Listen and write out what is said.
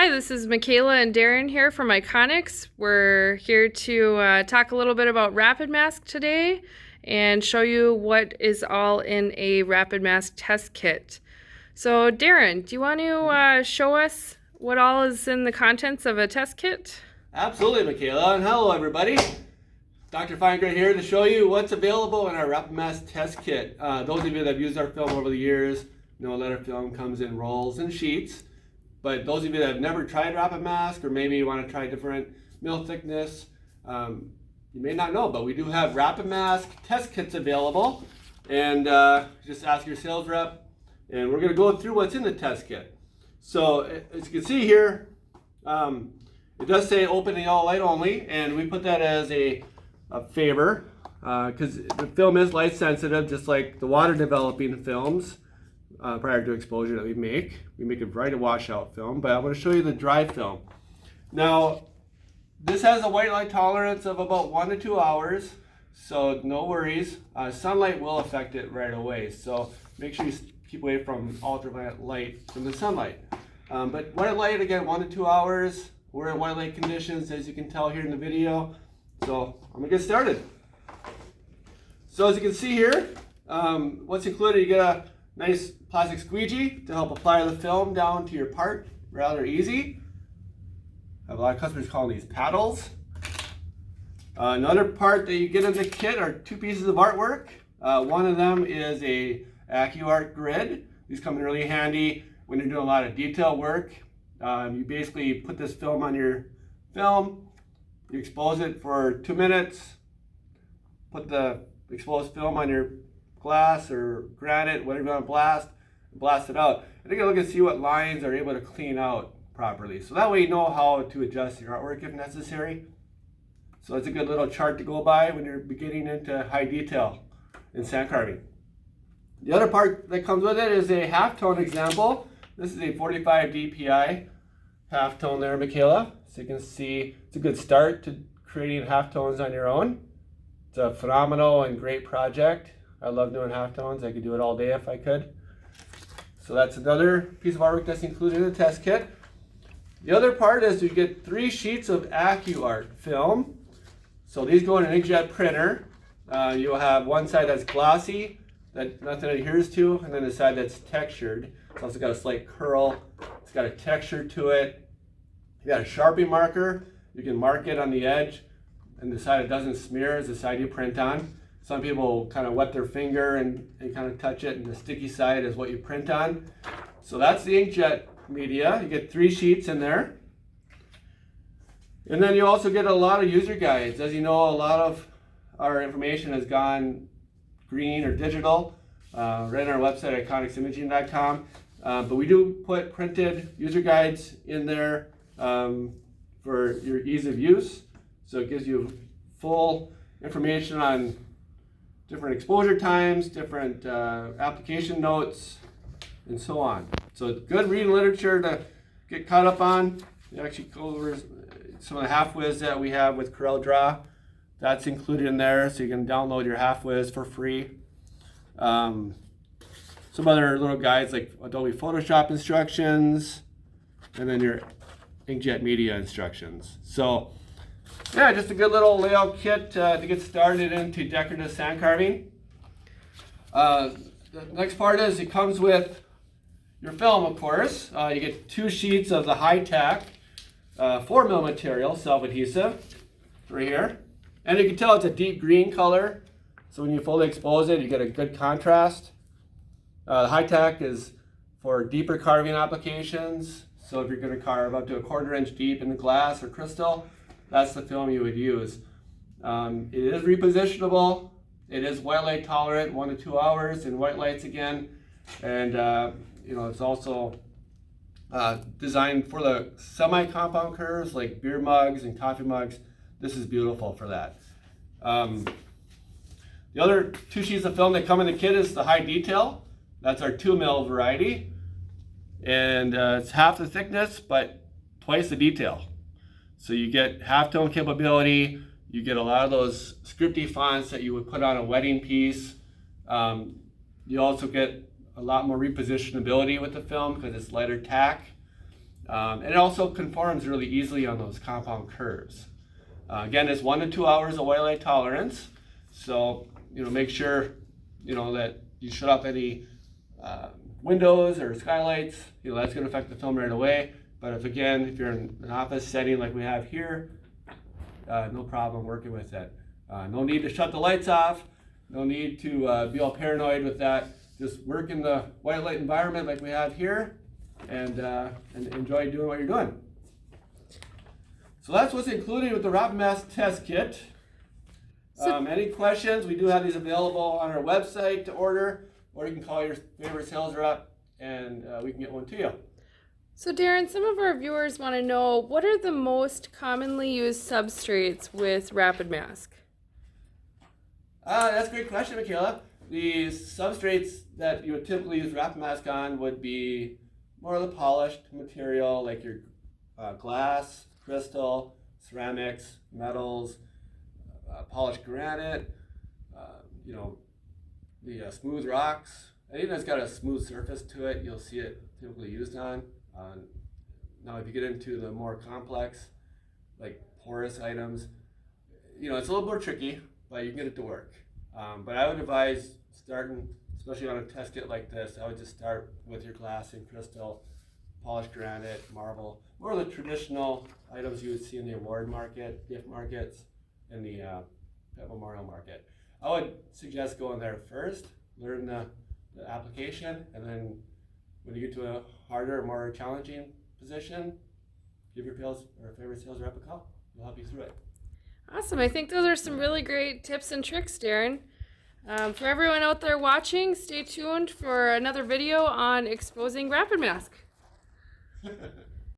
Hi, this is Michaela and Darin here from IKONICS. We're here to talk a little bit about RapidMask today and show you what is all in a RapidMask Test Kit. So Darin, do you want to show us what all is in the contents of a test kit? Absolutely, Michaela, and hello everybody. Dr. Feingrad here to show you what's available in our RapidMask Test Kit. Those of you that have used our film over the years know that our film comes in rolls and sheets. But those of you that have never tried RapidMask, or maybe you want to try different mil thickness, you may not know, but we do have RapidMask test kits available. And just ask your sales rep, and we're going to go through what's in the test kit. So as you can see here, it does say open and yellow light only, and we put that as a favor because the film is light sensitive, just like the water developing films. Prior to exposure that we make a bright washout film, but I'm going to show you the dry film. Now, this has a white light tolerance of about 1 to 2 hours, so no worries. Sunlight will affect it right away, so make sure you keep away from ultraviolet light from the sunlight. But white light, again, 1 to 2 hours. We're in white light conditions, as you can tell here in the video. So I'm going to get started. So as you can see here, what's included, you get a nice plastic squeegee to help apply the film down to your part rather easy. I have a lot of customers calling these paddles. Another part that you get in the kit are 2 pieces of artwork. One of them is a AccuArt grid. These come in really handy when you're doing a lot of detail work. You basically put this film on your film, you expose it for 2 minutes, put the exposed film on your glass or granite, whatever you want to blast it out. And take a look and see what lines are able to clean out properly. So that way you know how to adjust your artwork if necessary. So it's a good little chart to go by when you're beginning into high detail in sand carving. The other part that comes with it is a halftone example. This is a 45 dpi halftone there, Michaela. So you can see it's a good start to creating halftones on your own. It's a phenomenal and great project. I love doing halftones. I could do it all day if I could. So that's another piece of artwork that's included in the test kit. The other part is you get 3 sheets of AccuArt film. So these go in an inkjet printer. You'll have one side that's glossy, that nothing adheres to, and then the side that's textured. It's also got a slight curl. It's got a texture to it. You got a Sharpie marker. You can mark it on the edge, and the side that doesn't smear is the side you print on. Some people kind of wet their finger and kind of touch it, and the sticky side is what you print on. So that's the inkjet media. You get 3 sheets in there. And then you also get a lot of user guides. As you know, a lot of our information has gone green or digital, right on our website at ikonicsimaging.com. But we do put printed user guides in there for your ease of use. So it gives you full information on different exposure times, different application notes, and so on. So it's good reading literature to get caught up on. You actually go over some of the half-whiz that we have with CorelDRAW. That's included in there, so you can download your half-whiz for free. Some other little guides like Adobe Photoshop instructions, and then your inkjet media instructions. So yeah, just a good little layout kit to get started into decorative sand carving. The next part is it comes with your film, of course. You get 2 sheets of the high-tack 4mm material, self-adhesive, right here. And you can tell it's a deep green color, so when you fully expose it, you get a good contrast. The high-tack is for deeper carving applications, so if you're going to carve up to a 1/4 inch deep in the glass or crystal, that's the film you would use. It is repositionable. It is white light tolerant, 1 to 2 hours in white lights again. And it's also designed for the semi-compound curves like beer mugs and coffee mugs. This is beautiful for that. The other 2 sheets of film that come in the kit is the high detail. That's our 2mm variety. And it's half the thickness, but twice the detail. So you get halftone capability, you get a lot of those scripty fonts that you would put on a wedding piece. You also get a lot more repositionability with the film because it's lighter tack. And it also conforms really easily on those compound curves. Again, it's 1 to 2 hours of white light tolerance. So, make sure, that you shut off any windows or skylights. That's going to affect the film right away. But if you're in an office setting like we have here, no problem working with it. No need to shut the lights off. No need to be all paranoid with that. Just work in the white light environment like we have here, and enjoy doing what you're doing. So that's what's included with the RapidMask Test Kit. Any questions? We do have these available on our website to order, or you can call your favorite sales rep and we can get one to you. So Darin, some of our viewers want to know, what are the most commonly used substrates with RapidMask? That's a great question, Michaela. The substrates that you would typically use RapidMask on would be more of the polished material, like your glass, crystal, ceramics, metals, polished granite, the smooth rocks. Anything that's got a smooth surface to it, you'll see it typically used on. Now, if you get into the more complex, like porous items, it's a little more tricky, but you can get it to work. But I would advise starting, especially on a test kit like this, I would just start with your glass and crystal, polished granite, marble, more of the traditional items you would see in the award market, gift markets, and the pet memorial market. I would suggest going there first, learn the application, and then when you get to a harder, more challenging position, give your favorite sales rep a call. We'll help you through it. Awesome. I think those are some really great tips and tricks, Darin. For everyone out there watching, stay tuned for another video on exposing RapidMask.